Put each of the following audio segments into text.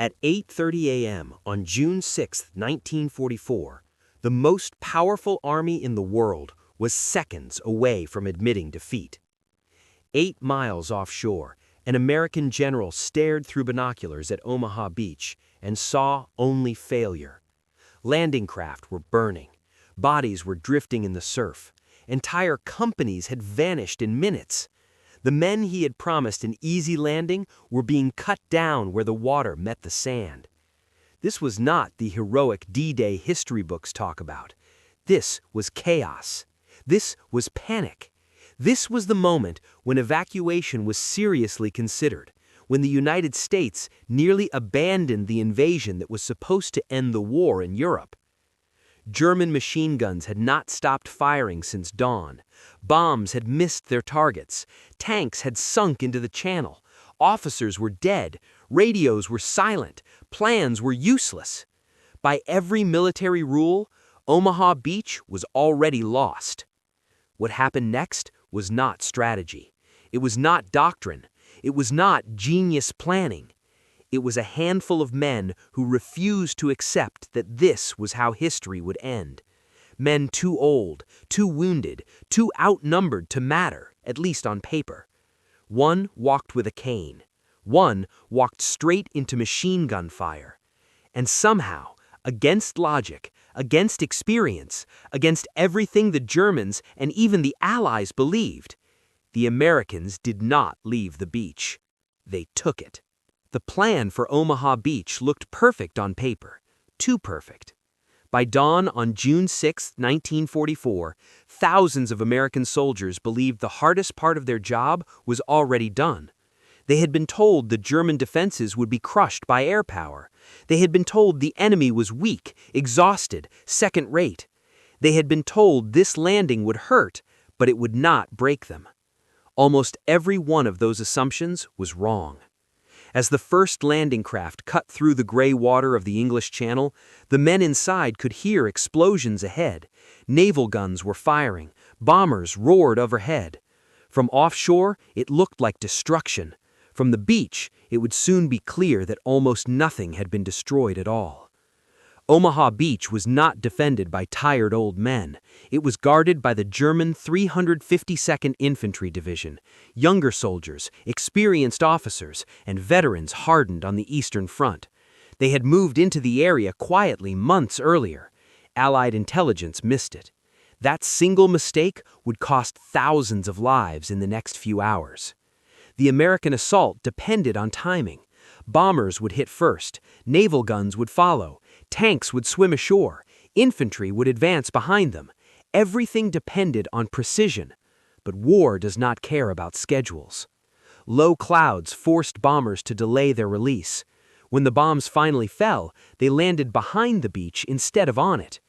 At 8:30 a.m. on June 6, 1944, the most powerful army in the world was seconds away from admitting defeat. 8 miles offshore, an American general stared through binoculars at Omaha Beach and saw only failure. Landing craft were burning. Bodies were drifting in the surf. Entire companies had vanished in minutes. The men he had promised an easy landing were being cut down where the water met the sand. This was not the heroic D-Day history books talk about. This was chaos. This was panic. This was the moment when evacuation was seriously considered, when the United States nearly abandoned the invasion that was supposed to end the war in Europe. German machine guns had not stopped firing since dawn. Bombs had missed their targets. Tanks had sunk into the channel. Officers were dead. Radios were silent. Plans were useless. By every military rule, Omaha Beach was already lost. What happened next was not strategy. It was not doctrine. It was not genius planning. It was a handful of men who refused to accept that this was how history would end. Men too old, too wounded, too outnumbered to matter, at least on paper. One walked with a cane. One walked straight into machine gun fire. And somehow, against logic, against experience, against everything the Germans and even the Allies believed, the Americans did not leave the beach. They took it. The plan for Omaha Beach looked perfect on paper, too perfect. By dawn on June 6, 1944, thousands of American soldiers believed the hardest part of their job was already done. They had been told the German defenses would be crushed by air power. They had been told the enemy was weak, exhausted, second-rate. They had been told this landing would hurt, but it would not break them. Almost every one of those assumptions was wrong. As the first landing craft cut through the gray water of the English Channel, the men inside could hear explosions ahead. Naval guns were firing. Bombers roared overhead. From offshore, it looked like destruction. From the beach, it would soon be clear that almost nothing had been destroyed at all. Omaha Beach was not defended by tired old men. It was guarded by the German 352nd Infantry Division, younger soldiers, experienced officers, and veterans hardened on the Eastern Front. They had moved into the area quietly months earlier. Allied intelligence missed it. That single mistake would cost thousands of lives in the next few hours. The American assault depended on timing. Bombers would hit first, naval guns would follow, tanks would swim ashore, infantry would advance behind them. Everything depended on precision, but war does not care about schedules. Low clouds forced bombers to delay their release. When the bombs finally fell, they landed behind the beach instead of on it.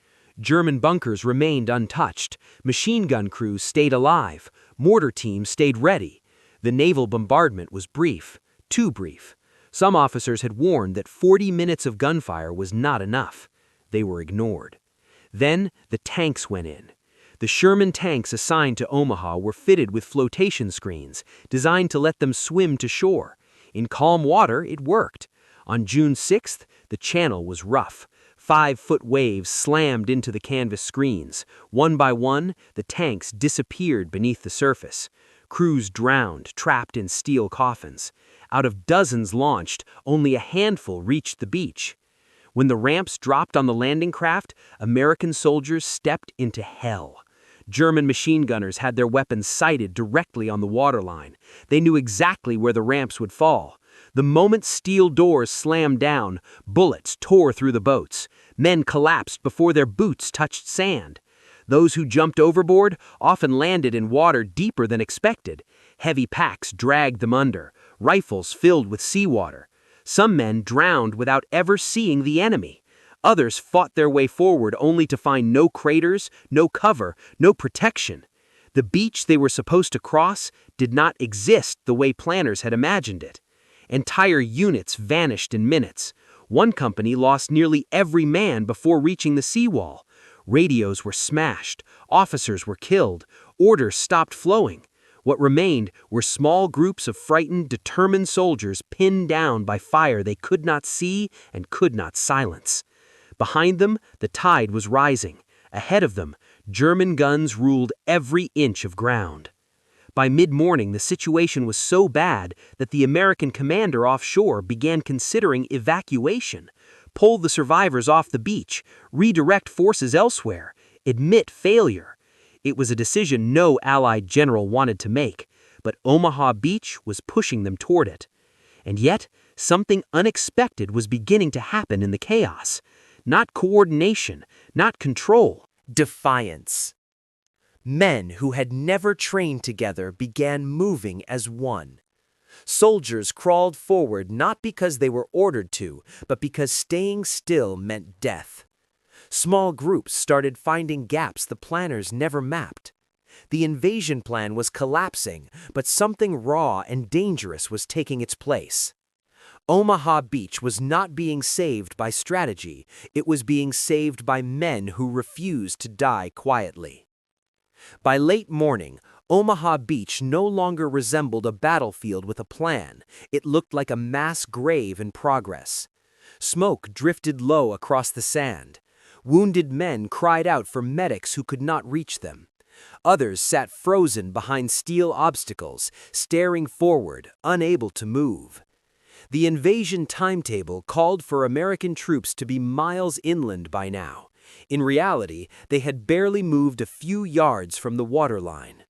German bunkers remained untouched, machine gun crews stayed alive, mortar teams stayed ready. The naval bombardment was brief, too brief. Some officers had warned that 40 minutes of gunfire was not enough. They were ignored. Then the tanks went in. The Sherman tanks assigned to Omaha were fitted with flotation screens, designed to let them swim to shore. In calm water, it worked. On June 6th, the channel was rough. 5-foot waves slammed into the canvas screens. One by one, the tanks disappeared beneath the surface. Crews drowned, trapped in steel coffins. Out of dozens launched, only a handful reached the beach. When the ramps dropped on the landing craft, American soldiers stepped into hell. German machine gunners had their weapons sighted directly on the waterline. They knew exactly where the ramps would fall. The moment steel doors slammed down, bullets tore through the boats. Men collapsed before their boots touched sand. Those who jumped overboard often landed in water deeper than expected. Heavy packs dragged them under, rifles filled with seawater. Some men drowned without ever seeing the enemy. Others fought their way forward only to find no craters, no cover, no protection. The beach they were supposed to cross did not exist the way planners had imagined it. Entire units vanished in minutes. One company lost nearly every man before reaching the seawall. Radios were smashed. Officers were killed. Orders stopped flowing. What remained were small groups of frightened, determined soldiers pinned down by fire they could not see and could not silence. Behind them, the tide was rising. Ahead of them, German guns ruled every inch of ground. By mid-morning, the situation was so bad that the American commander offshore began considering evacuation, pull the survivors off the beach, redirect forces elsewhere, admit failure. It was a decision no Allied general wanted to make, but Omaha Beach was pushing them toward it. And yet, something unexpected was beginning to happen in the chaos. Not coordination, not control. Defiance. Men who had never trained together began moving as one. Soldiers crawled forward not because they were ordered to, but because staying still meant death. Small groups started finding gaps the planners never mapped. The invasion plan was collapsing, but something raw and dangerous was taking its place. Omaha Beach was not being saved by strategy, it was being saved by men who refused to die quietly. By late morning, Omaha Beach no longer resembled a battlefield with a plan. It looked like a mass grave in progress. Smoke drifted low across the sand. Wounded men cried out for medics who could not reach them. Others sat frozen behind steel obstacles, staring forward, unable to move. The invasion timetable called for American troops to be miles inland by now. In reality, they had barely moved a few yards from the waterline.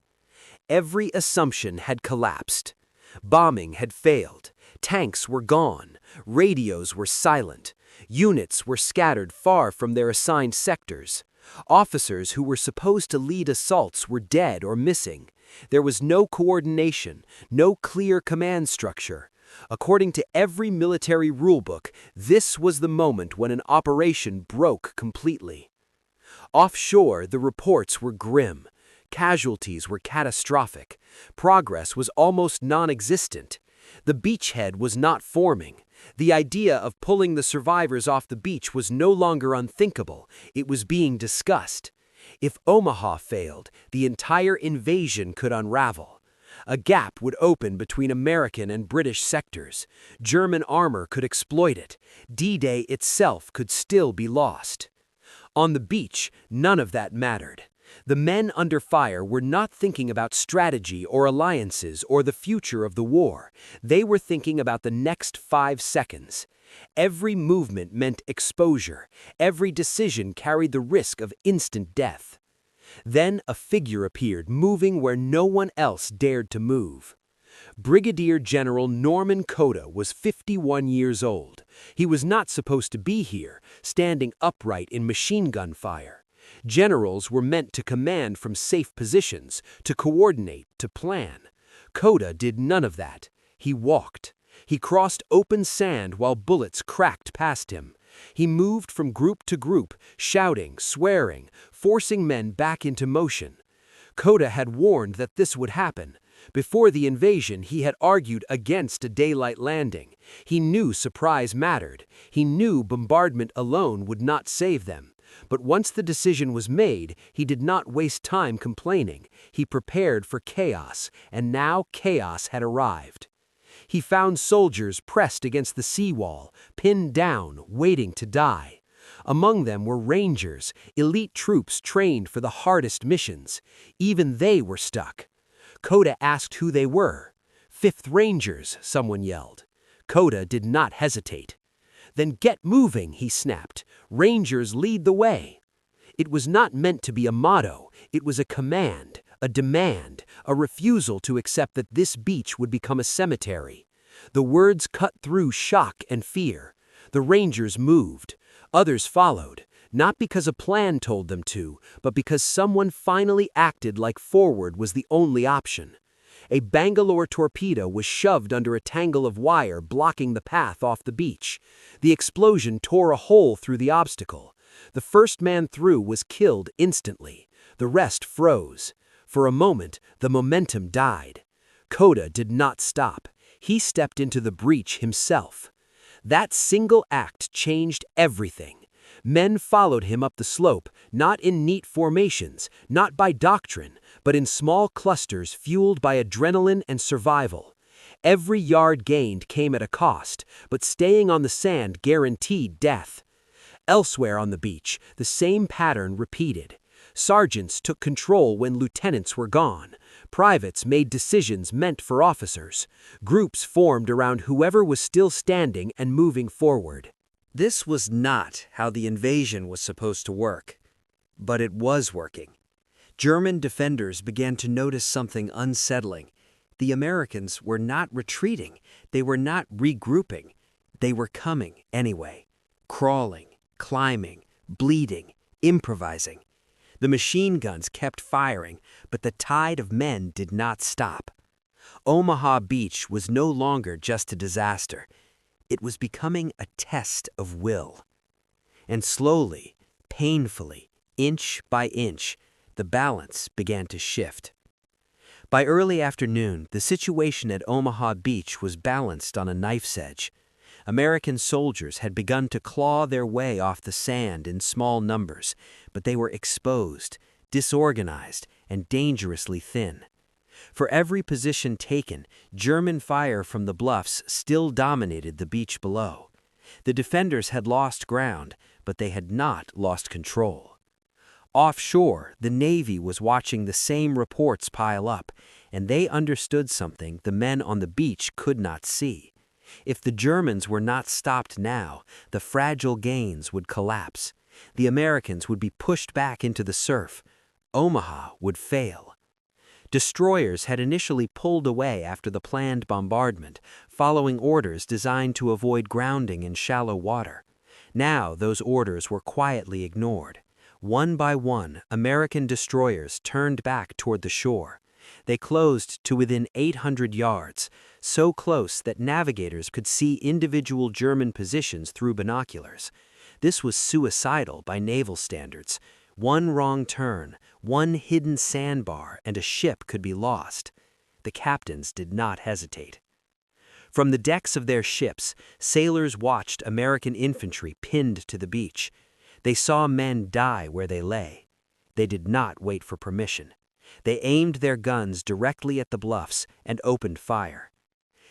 Every assumption had collapsed. Bombing had failed. Tanks were gone. Radios were silent. Units were scattered far from their assigned sectors. Officers who were supposed to lead assaults were dead or missing. There was no coordination, no clear command structure. According to every military rulebook, this was the moment when an operation broke completely. Offshore, the reports were grim. Casualties were catastrophic. Progress was almost non-existent. The beachhead was not forming. The idea of pulling the survivors off the beach was no longer unthinkable. It was being discussed. If Omaha failed, the entire invasion could unravel. A gap would open between American and British sectors. German armor could exploit it. D-Day itself could still be lost. On the beach, none of that mattered. The men under fire were not thinking about strategy or alliances or the future of the war. They were thinking about the next 5 seconds. Every movement meant exposure. Every decision carried the risk of instant death. Then a figure appeared, moving where no one else dared to move. Brigadier General Norman Cota was 51 years old. He was not supposed to be here, standing upright in machine gun fire. Generals were meant to command from safe positions, to coordinate, to plan. Cota did none of that. He walked. He crossed open sand while bullets cracked past him. He moved from group to group, shouting, swearing, forcing men back into motion. Cota had warned that this would happen. Before the invasion, he had argued against a daylight landing. He knew surprise mattered. He knew bombardment alone would not save them. But once the decision was made, he did not waste time complaining. He prepared for chaos, and now chaos had arrived. He found soldiers pressed against the seawall, pinned down, waiting to die. Among them were Rangers, elite troops trained for the hardest missions. Even they were stuck. Cota asked who they were. "5th Rangers," someone yelled. Cota did not hesitate. "Then get moving," he snapped. "Rangers lead the way." It was not meant to be a motto. It was a command, a demand, a refusal to accept that this beach would become a cemetery. The words cut through shock and fear. The Rangers moved. Others followed, not because a plan told them to, but because someone finally acted like forward was the only option. A Bangalore torpedo was shoved under a tangle of wire blocking the path off the beach. The explosion tore a hole through the obstacle. The first man through was killed instantly. The rest froze. For a moment, the momentum died. Cota did not stop. He stepped into the breach himself. That single act changed everything. Men followed him up the slope, not in neat formations, not by doctrine, but in small clusters fueled by adrenaline and survival. Every yard gained came at a cost, but staying on the sand guaranteed death. Elsewhere on the beach, the same pattern repeated. Sergeants took control when lieutenants were gone. Privates made decisions meant for officers. Groups formed around whoever was still standing and moving forward. This was not how the invasion was supposed to work. But it was working. German defenders began to notice something unsettling. The Americans were not retreating. They were not regrouping. They were coming anyway. Crawling, climbing, bleeding, improvising. The machine guns kept firing, but the tide of men did not stop. Omaha Beach was no longer just a disaster. It was becoming a test of will. And slowly, painfully, inch by inch, the balance began to shift. By early afternoon, the situation at Omaha Beach was balanced on a knife's edge. American soldiers had begun to claw their way off the sand in small numbers, but they were exposed, disorganized, and dangerously thin. For every position taken, German fire from the bluffs still dominated the beach below. The defenders had lost ground, but they had not lost control. Offshore, the Navy was watching the same reports pile up, and they understood something the men on the beach could not see. If the Germans were not stopped now, the fragile gains would collapse. The Americans would be pushed back into the surf. Omaha would fail. Destroyers had initially pulled away after the planned bombardment, following orders designed to avoid grounding in shallow water. Now those orders were quietly ignored. One by one, American destroyers turned back toward the shore. They closed to within 800 yards, so close that navigators could see individual German positions through binoculars. This was suicidal by naval standards. One wrong turn, one hidden sandbar, and a ship could be lost. The captains did not hesitate. From the decks of their ships, sailors watched American infantry pinned to the beach. They saw men die where they lay. They did not wait for permission. They aimed their guns directly at the bluffs and opened fire.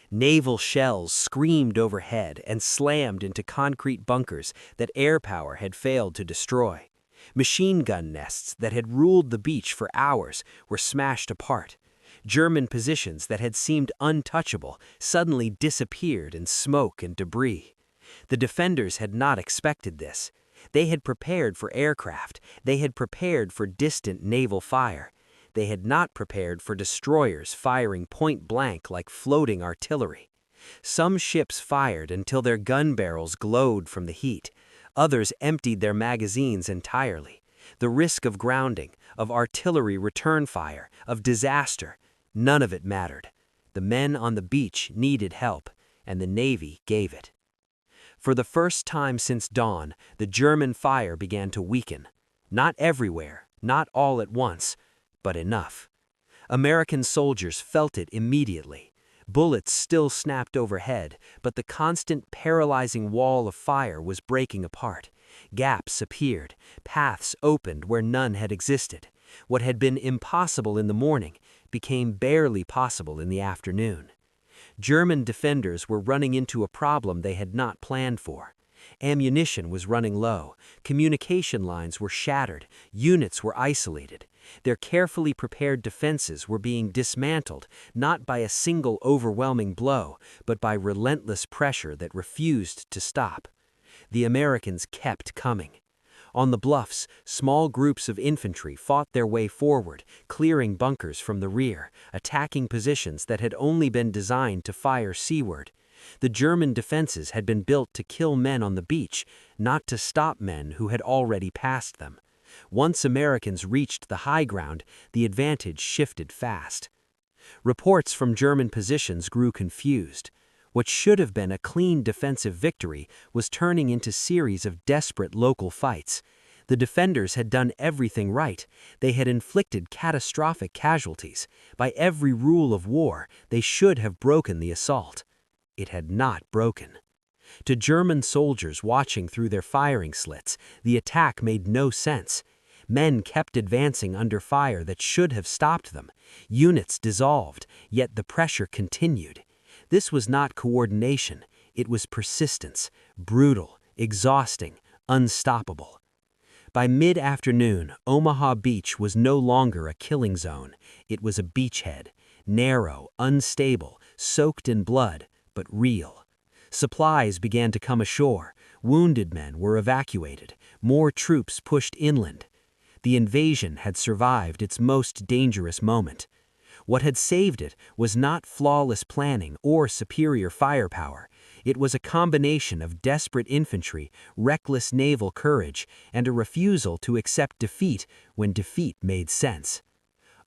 Naval shells screamed overhead and slammed into concrete bunkers that air power had failed to destroy. Machine gun nests that had ruled the beach for hours were smashed apart. German positions that had seemed untouchable suddenly disappeared in smoke and debris. The defenders had not expected this. They had prepared for aircraft. They had prepared for distant naval fire. They had not prepared for destroyers firing point blank like floating artillery. Some ships fired until their gun barrels glowed from the heat. Others emptied their magazines entirely. The risk of grounding, of artillery return fire, of disaster, none of it mattered. The men on the beach needed help, and the Navy gave it. For the first time since dawn, the German fire began to weaken. Not everywhere, not all at once, but enough. American soldiers felt it immediately. Bullets still snapped overhead, but the constant paralyzing wall of fire was breaking apart. Gaps appeared, paths opened where none had existed. What had been impossible in the morning became barely possible in the afternoon. German defenders were running into a problem they had not planned for. Ammunition was running low, communication lines were shattered, units were isolated. Their carefully prepared defenses were being dismantled, not by a single overwhelming blow, but by relentless pressure that refused to stop. The Americans kept coming. On the bluffs, small groups of infantry fought their way forward, clearing bunkers from the rear, attacking positions that had only been designed to fire seaward. The German defenses had been built to kill men on the beach, not to stop men who had already passed them. Once Americans reached the high ground, the advantage shifted fast. Reports from German positions grew confused. What should have been a clean defensive victory was turning into series of desperate local fights. The defenders had done everything right. They had inflicted catastrophic casualties. By every rule of war, they should have broken the assault. It had not broken. To German soldiers watching through their firing slits, the attack made no sense. Men kept advancing under fire that should have stopped them. Units dissolved, yet the pressure continued. This was not coordination, it was persistence, brutal, exhausting, unstoppable. By mid-afternoon, Omaha Beach was no longer a killing zone. It was a beachhead, narrow, unstable, soaked in blood, but real. Supplies began to come ashore. Wounded men were evacuated. More troops pushed inland. The invasion had survived its most dangerous moment. What had saved it was not flawless planning or superior firepower. It was a combination of desperate infantry, reckless naval courage, and a refusal to accept defeat when defeat made sense.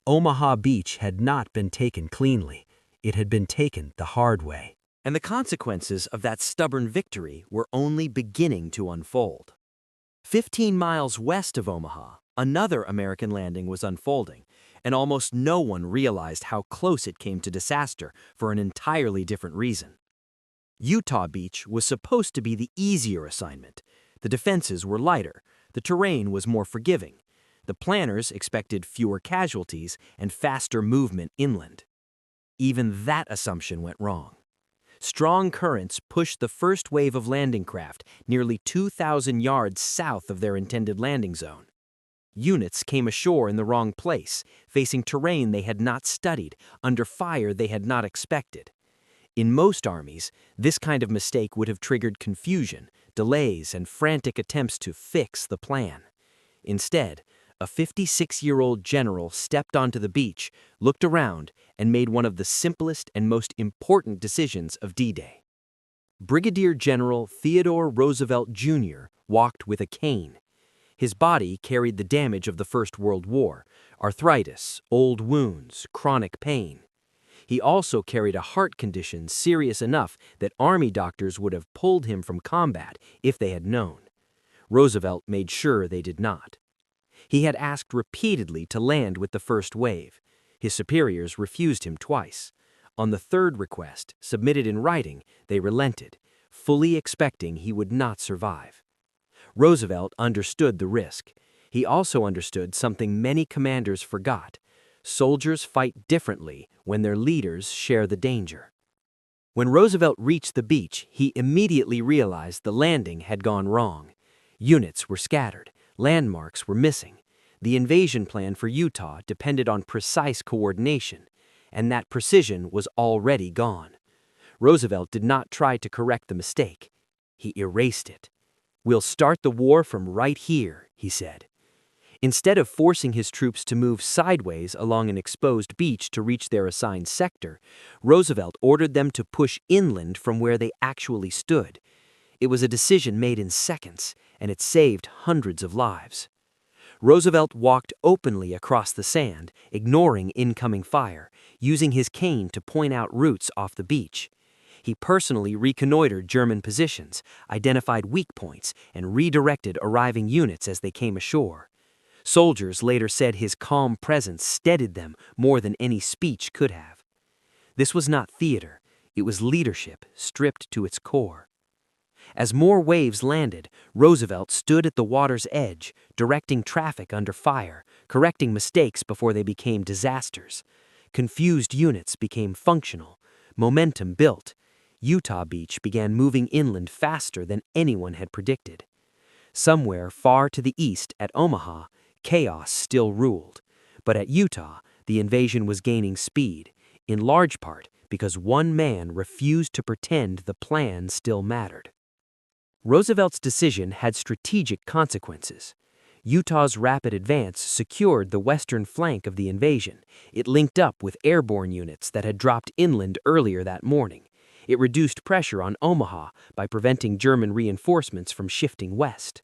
Omaha Beach had not been taken cleanly. It had been taken the hard way. And the consequences of that stubborn victory were only beginning to unfold. 15 miles west of Omaha, another American landing was unfolding, and almost no one realized how close it came to disaster for an entirely different reason. Utah Beach was supposed to be the easier assignment. The defenses were lighter, the terrain was more forgiving. The planners expected fewer casualties and faster movement inland. Even that assumption went wrong. Strong currents pushed the first wave of landing craft nearly 2,000 yards south of their intended landing zone. Units came ashore in the wrong place, facing terrain they had not studied, under fire they had not expected. In most armies, this kind of mistake would have triggered confusion, delays, and frantic attempts to fix the plan. Instead, a 56-year-old general stepped onto the beach, looked around, and made one of the simplest and most important decisions of D-Day. Brigadier General Theodore Roosevelt Jr. walked with a cane. His body carried the damage of the First World War, arthritis, old wounds, chronic pain. He also carried a heart condition serious enough that Army doctors would have pulled him from combat if they had known. Roosevelt made sure they did not. He had asked repeatedly to land with the first wave. His superiors refused him twice. On the third request, submitted in writing, they relented, fully expecting he would not survive. Roosevelt understood the risk. He also understood something many commanders forgot. Soldiers fight differently when their leaders share the danger. When Roosevelt reached the beach, he immediately realized the landing had gone wrong. Units were scattered. Landmarks were missing. The invasion plan for Utah depended on precise coordination, and that precision was already gone. Roosevelt did not try to correct the mistake. He erased it. "We'll start the war from right here," he said. Instead of forcing his troops to move sideways along an exposed beach to reach their assigned sector, Roosevelt ordered them to push inland from where they actually stood. It was a decision made in seconds, and it saved hundreds of lives. Roosevelt walked openly across the sand, ignoring incoming fire, using his cane to point out routes off the beach. He personally reconnoitered German positions, identified weak points, and redirected arriving units as they came ashore. Soldiers later said his calm presence steadied them more than any speech could have. This was not theater, it was leadership stripped to its core. As more waves landed, Roosevelt stood at the water's edge, directing traffic under fire, correcting mistakes before they became disasters. Confused units became functional. Momentum built. Utah Beach began moving inland faster than anyone had predicted. Somewhere far to the east at Omaha, chaos still ruled. But at Utah, the invasion was gaining speed, in large part because one man refused to pretend the plan still mattered. Roosevelt's decision had strategic consequences. Utah's rapid advance secured the western flank of the invasion. It linked up with airborne units that had dropped inland earlier that morning. It reduced pressure on Omaha by preventing German reinforcements from shifting west.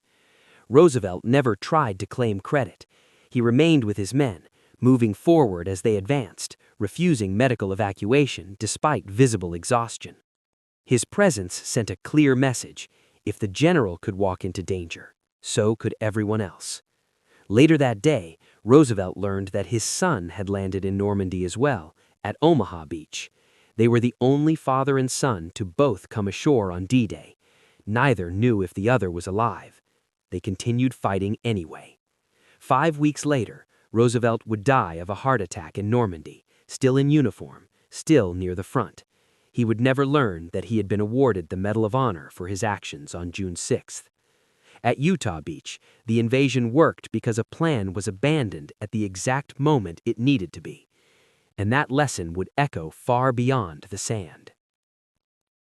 Roosevelt never tried to claim credit. He remained with his men, moving forward as they advanced, refusing medical evacuation despite visible exhaustion. His presence sent a clear message. If the general could walk into danger, so could everyone else. Later that day, Roosevelt learned that his son had landed in Normandy as well, at Omaha Beach. They were the only father and son to both come ashore on D-Day. Neither knew if the other was alive. They continued fighting anyway. 5 weeks later, Roosevelt would die of a heart attack in Normandy, still in uniform, still near the front. He would never learn that he had been awarded the Medal of Honor for his actions on June 6th. At Utah Beach, the invasion worked because a plan was abandoned at the exact moment it needed to be. And that lesson would echo far beyond the sand.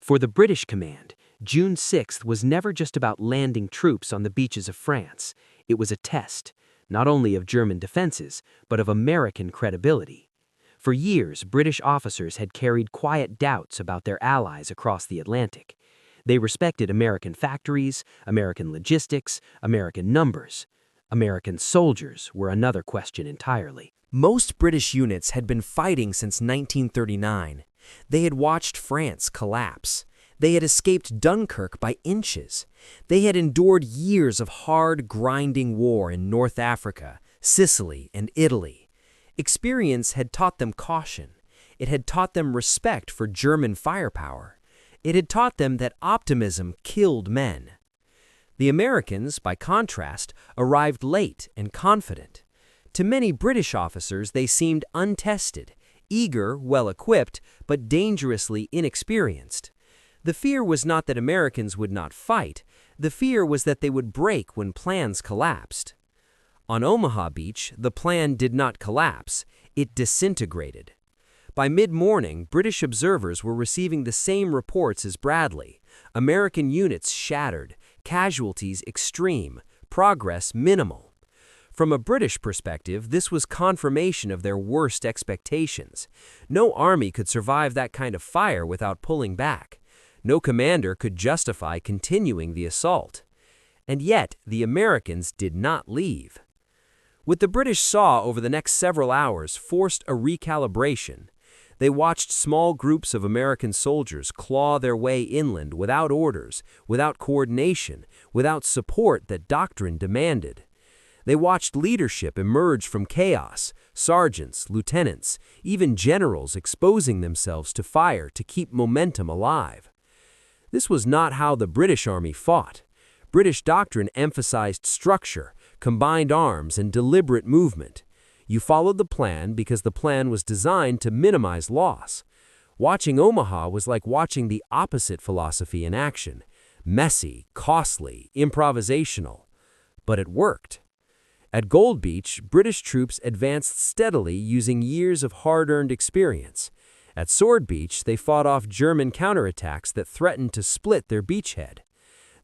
For the British command, June 6th was never just about landing troops on the beaches of France. It was a test, not only of German defenses, but of American credibility. For years, British officers had carried quiet doubts about their allies across the Atlantic. They respected American factories, American logistics, American numbers. American soldiers were another question entirely. Most British units had been fighting since 1939. They had watched France collapse. They had escaped Dunkirk by inches. They had endured years of hard, grinding war in North Africa, Sicily, and Italy. Experience had taught them caution. It had taught them respect for German firepower. It had taught them that optimism killed men. The Americans, by contrast, arrived late and confident. To many British officers, they seemed untested, eager, well-equipped, but dangerously inexperienced. The fear was not that Americans would not fight. The fear was that they would break when plans collapsed. On Omaha Beach, the plan did not collapse. It disintegrated. By mid-morning, British observers were receiving the same reports as Bradley. American units shattered, casualties extreme, progress minimal. From a British perspective, this was confirmation of their worst expectations. No army could survive that kind of fire without pulling back. No commander could justify continuing the assault. And yet, the Americans did not leave. What the British saw over the next several hours forced a recalibration. They watched small groups of American soldiers claw their way inland without orders, without coordination, without support that doctrine demanded. They watched leadership emerge from chaos, sergeants, lieutenants, even generals exposing themselves to fire to keep momentum alive. This was not how the British Army fought. British doctrine emphasized structure, combined arms, and deliberate movement. You followed the plan because the plan was designed to minimize loss. Watching Omaha was like watching the opposite philosophy in action. Messy, costly, improvisational. But it worked. At Gold Beach, British troops advanced steadily using years of hard-earned experience. At Sword Beach, they fought off German counterattacks that threatened to split their beachhead.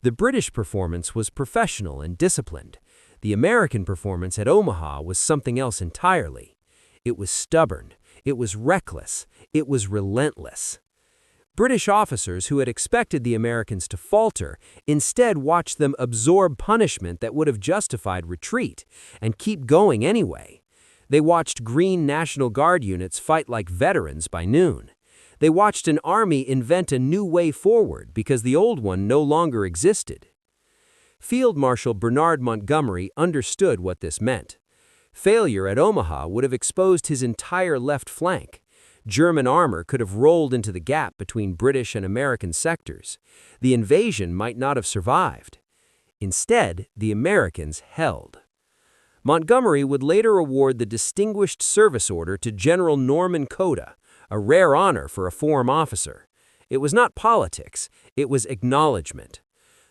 The British performance was professional and disciplined. The American performance at Omaha was something else entirely. It was stubborn. It was reckless. It was relentless. British officers who had expected the Americans to falter instead watched them absorb punishment that would have justified retreat and keep going anyway. They watched Green National Guard units fight like veterans by noon. They watched an army invent a new way forward because the old one no longer existed. Field Marshal Bernard Montgomery understood what this meant. Failure at Omaha would have exposed his entire left flank. German armor could have rolled into the gap between British and American sectors. The invasion might not have survived. Instead, the Americans held. Montgomery would later award the Distinguished Service Order to General Norman Cota, a rare honor for a foreign officer. It was not politics, it was acknowledgement.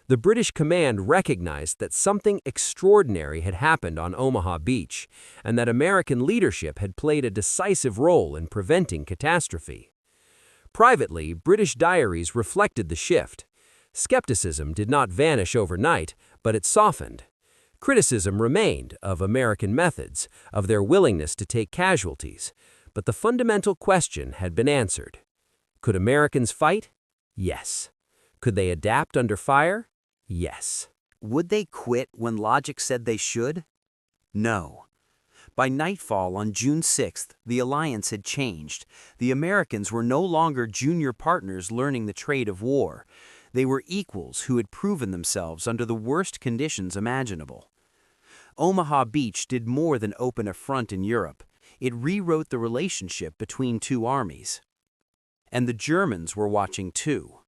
The British command recognized that something extraordinary had happened on Omaha Beach, and that American leadership had played a decisive role in preventing catastrophe. Privately, British diaries reflected the shift. Skepticism did not vanish overnight, but it softened. Criticism remained of American methods, of their willingness to take casualties, but the fundamental question had been answered. Could Americans fight? Yes. Could they adapt under fire? Yes. Would they quit when logic said they should? No. By nightfall on June 6th, the alliance had changed. The Americans were no longer junior partners learning the trade of war. They were equals who had proven themselves under the worst conditions imaginable. Omaha Beach did more than open a front in Europe. It rewrote the relationship between two armies. And the Germans were watching too.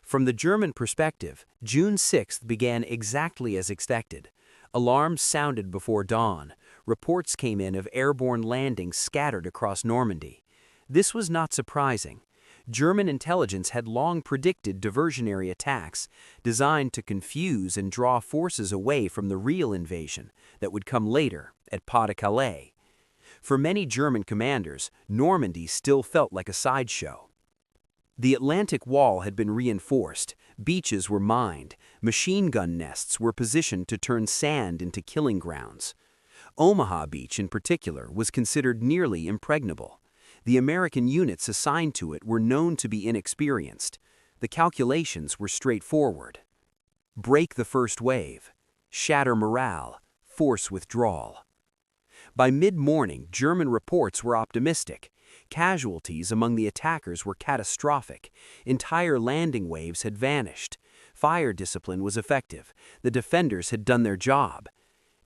From the German perspective, June 6th began exactly as expected. Alarms sounded before dawn. Reports came in of airborne landings scattered across Normandy. This was not surprising. German intelligence had long predicted diversionary attacks designed to confuse and draw forces away from the real invasion that would come later at Pas-de-Calais. For many German commanders, Normandy still felt like a sideshow. The Atlantic Wall had been reinforced, beaches were mined, machine gun nests were positioned to turn sand into killing grounds. Omaha Beach, in particular, was considered nearly impregnable. The American units assigned to it were known to be inexperienced. The calculations were straightforward. Break the first wave. Shatter morale. Force withdrawal. By mid-morning, German reports were optimistic. Casualties among the attackers were catastrophic. Entire landing waves had vanished. Fire discipline was effective. The defenders had done their job.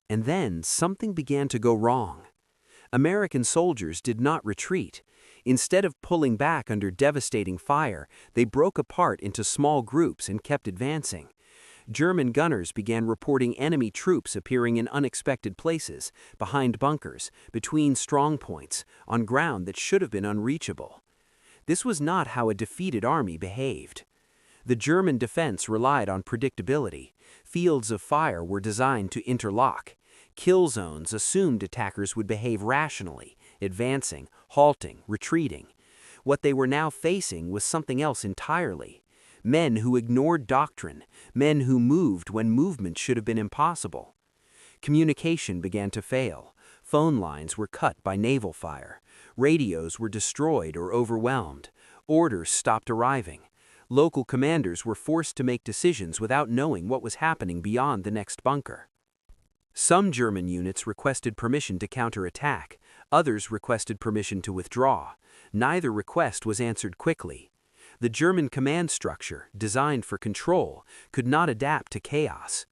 And then something began to go wrong. American soldiers did not retreat. Instead of pulling back under devastating fire, they broke apart into small groups and kept advancing. German gunners began reporting enemy troops appearing in unexpected places, behind bunkers, between strong points, on ground that should have been unreachable. This was not how a defeated army behaved. The German defense relied on predictability. Fields of fire were designed to interlock. Kill zones assumed attackers would behave rationally, advancing, halting, retreating. What they were now facing was something else entirely. Men who ignored doctrine, men who moved when movement should have been impossible. Communication began to fail. Phone lines were cut by naval fire. Radios were destroyed or overwhelmed. Orders stopped arriving. Local commanders were forced to make decisions without knowing what was happening beyond the next bunker. Some German units requested permission to counterattack. Others requested permission to withdraw. Neither request was answered quickly. The German command structure, designed for control, could not adapt to chaos.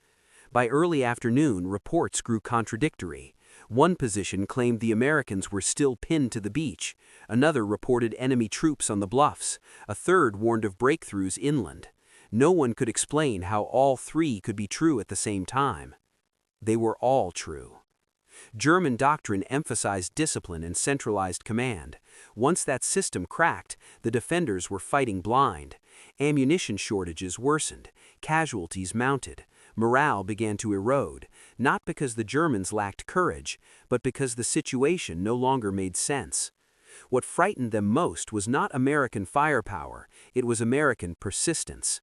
By early afternoon, reports grew contradictory. One position claimed the Americans were still pinned to the beach. Another reported enemy troops on the bluffs. A third warned of breakthroughs inland. No one could explain how all three could be true at the same time. They were all true. German doctrine emphasized discipline and centralized command. Once that system cracked, the defenders were fighting blind. Ammunition shortages worsened, casualties mounted, morale began to erode, not because the Germans lacked courage, but because the situation no longer made sense. What frightened them most was not American firepower, it was American persistence.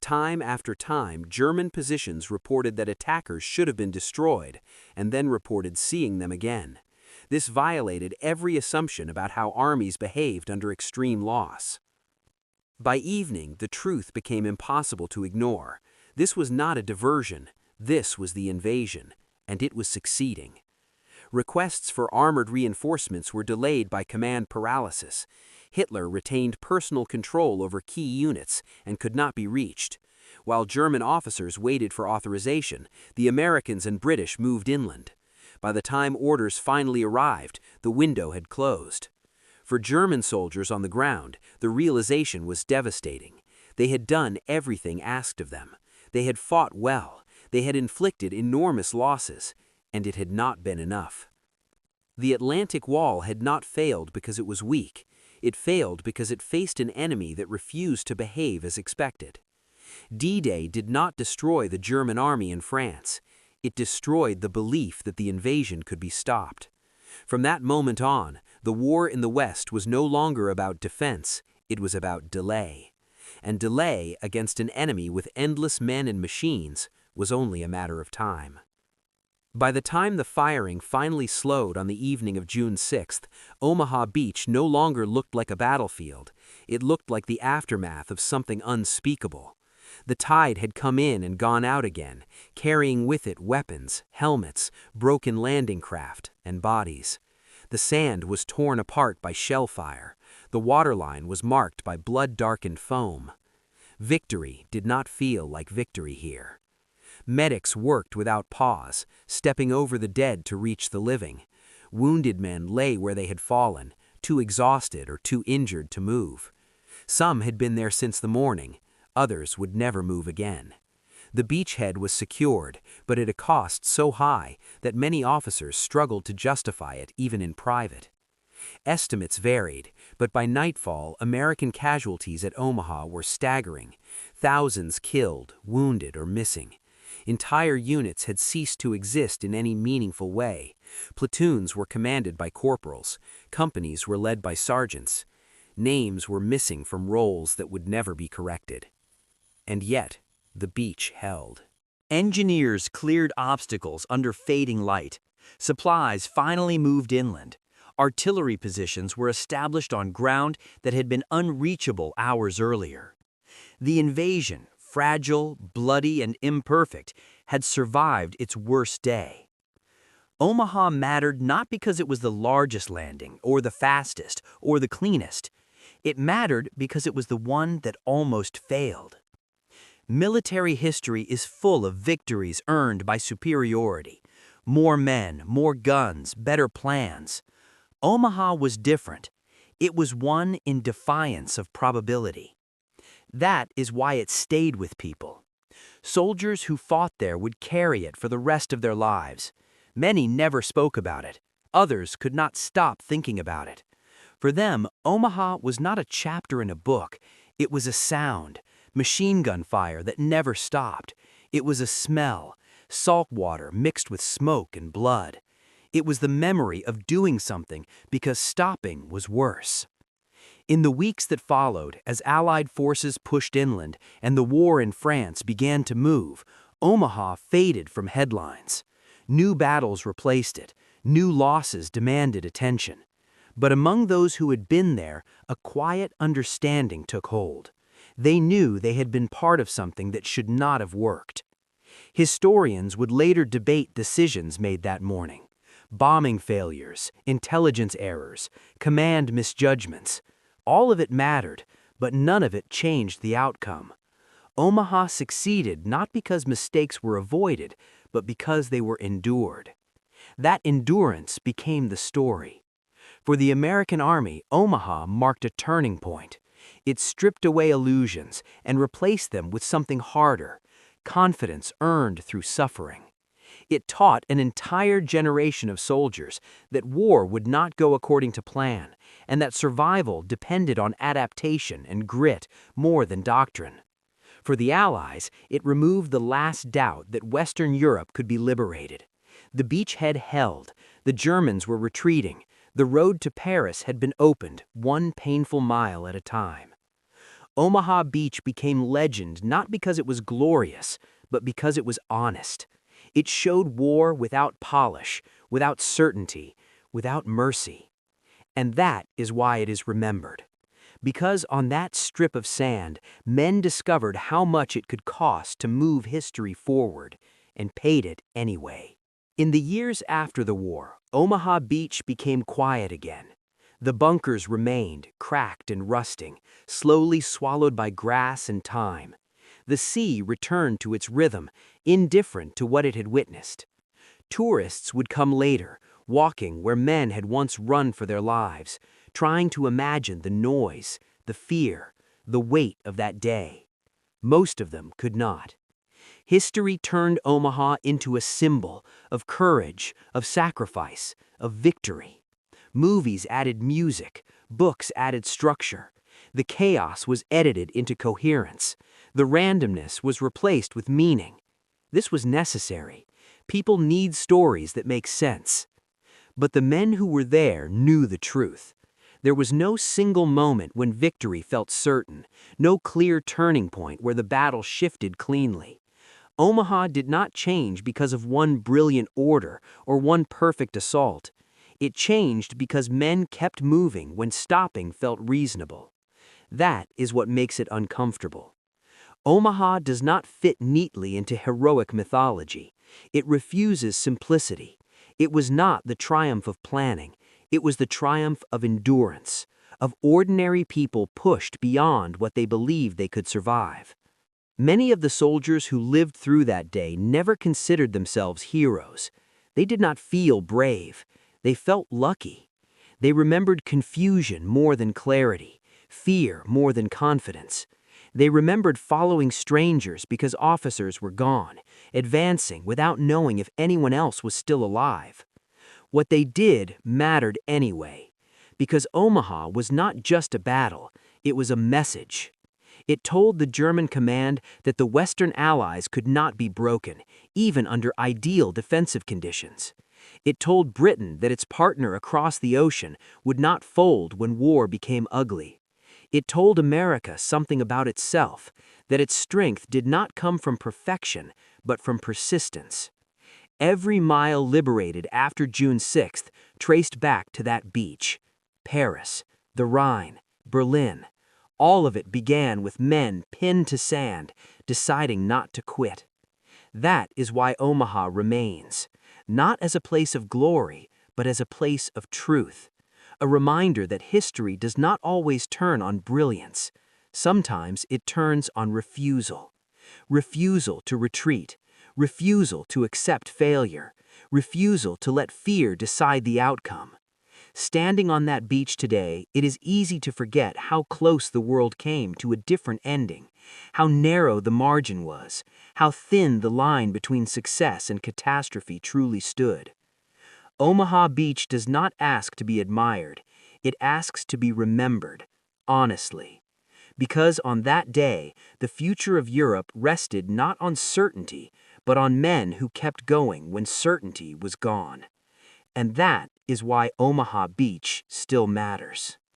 Time after time, German positions reported that attackers should have been destroyed, and then reported seeing them again. This violated every assumption about how armies behaved under extreme loss. By evening, the truth became impossible to ignore. This was not a diversion, this was the invasion, and it was succeeding. Requests for armored reinforcements were delayed by command paralysis. Hitler retained personal control over key units and could not be reached. While German officers waited for authorization, the Americans and British moved inland. By the time orders finally arrived, the window had closed. For German soldiers on the ground, the realization was devastating. They had done everything asked of them. They had fought well. They had inflicted enormous losses, and it had not been enough. The Atlantic Wall had not failed because it was weak. It failed because it faced an enemy that refused to behave as expected. D-Day did not destroy the German army in France. It destroyed the belief that the invasion could be stopped. From that moment on, the war in the West was no longer about defense, it was about delay. And delay against an enemy with endless men and machines was only a matter of time. By the time the firing finally slowed on the evening of June 6th, Omaha Beach no longer looked like a battlefield. It looked like the aftermath of something unspeakable. The tide had come in and gone out again, carrying with it weapons, helmets, broken landing craft, and bodies. The sand was torn apart by shell fire. The waterline was marked by blood-darkened foam. Victory did not feel like victory here. Medics worked without pause, stepping over the dead to reach the living. Wounded men lay where they had fallen, too exhausted or too injured to move. Some had been there since the morning. Others would never move again. The beachhead was secured, but at a cost so high that many officers struggled to justify it even in private. Estimates varied, but by nightfall, American casualties at Omaha were staggering. Thousands killed, wounded, or missing. Entire units had ceased to exist in any meaningful way. Platoons were commanded by corporals. Companies were led by sergeants. Names were missing from rolls that would never be corrected. And yet, the beach held. Engineers cleared obstacles under fading light. Supplies finally moved inland. Artillery positions were established on ground that had been unreachable hours earlier. The invasion, fragile, bloody, and imperfect, had survived its worst day. Omaha mattered not because it was the largest landing, or the fastest, or the cleanest. It mattered because it was the one that almost failed. Military history is full of victories earned by superiority. More men, more guns, better plans. Omaha was different. It was won in defiance of probability. That is why it stayed with people. Soldiers who fought there would carry it for the rest of their lives. Many never spoke about it. Others could not stop thinking about it. For them, Omaha was not a chapter in a book. It was a sound, machine gun fire that never stopped. It was a smell, salt water mixed with smoke and blood. It was the memory of doing something because stopping was worse. In the weeks that followed, as Allied forces pushed inland and the war in France began to move, Omaha faded from headlines. New battles replaced it. New losses demanded attention. But among those who had been there, a quiet understanding took hold. They knew they had been part of something that should not have worked. Historians would later debate decisions made that morning. Bombing failures, intelligence errors, command misjudgments. All of it mattered, but none of it changed the outcome. Omaha succeeded not because mistakes were avoided, but because they were endured. That endurance became the story. For the American Army, Omaha marked a turning point. It stripped away illusions and replaced them with something harder, confidence earned through suffering. It taught an entire generation of soldiers that war would not go according to plan, and that survival depended on adaptation and grit more than doctrine. For the Allies, it removed the last doubt that Western Europe could be liberated. The beachhead held, the Germans were retreating, the road to Paris had been opened, one painful mile at a time. Omaha Beach became legend not because it was glorious, but because it was honest. It showed war without polish, without certainty, without mercy. And that is why it is remembered. Because on that strip of sand, men discovered how much it could cost to move history forward, and paid it anyway. In the years after the war, Omaha Beach became quiet again. The bunkers remained, cracked and rusting, slowly swallowed by grass and time. The sea returned to its rhythm, indifferent to what it had witnessed. Tourists would come later, walking where men had once run for their lives, trying to imagine the noise, the fear, the weight of that day. Most of them could not. History turned Omaha into a symbol of courage, of sacrifice, of victory. Movies added music, books added structure. The chaos was edited into coherence. The randomness was replaced with meaning. This was necessary. People need stories that make sense. But the men who were there knew the truth. There was no single moment when victory felt certain, no clear turning point where the battle shifted cleanly. Omaha did not change because of one brilliant order or one perfect assault. It changed because men kept moving when stopping felt reasonable. That is what makes it uncomfortable. Omaha does not fit neatly into heroic mythology. It refuses simplicity. It was not the triumph of planning. It was the triumph of endurance, of ordinary people pushed beyond what they believed they could survive. Many of the soldiers who lived through that day never considered themselves heroes. They did not feel brave. They felt lucky. They remembered confusion more than clarity, fear more than confidence. They remembered following strangers because officers were gone, advancing without knowing if anyone else was still alive. What they did mattered anyway, because Omaha was not just a battle, it was a message. It told the German command that the Western Allies could not be broken, even under ideal defensive conditions. It told Britain that its partner across the ocean would not fold when war became ugly. It told America something about itself, that its strength did not come from perfection, but from persistence. Every mile liberated after June 6th traced back to that beach. Paris, the Rhine, Berlin. All of it began with men pinned to sand, deciding not to quit. That is why Omaha remains, not as a place of glory, but as a place of truth. A reminder that history does not always turn on brilliance. Sometimes it turns on refusal. Refusal to retreat, refusal to accept failure, refusal to let fear decide the outcome. Standing on that beach today, it is easy to forget how close the world came to a different ending, how narrow the margin was, how thin the line between success and catastrophe truly stood. Omaha Beach does not ask to be admired, it asks to be remembered, honestly. Because on that day, the future of Europe rested not on certainty, but on men who kept going when certainty was gone. And that is why Omaha Beach still matters.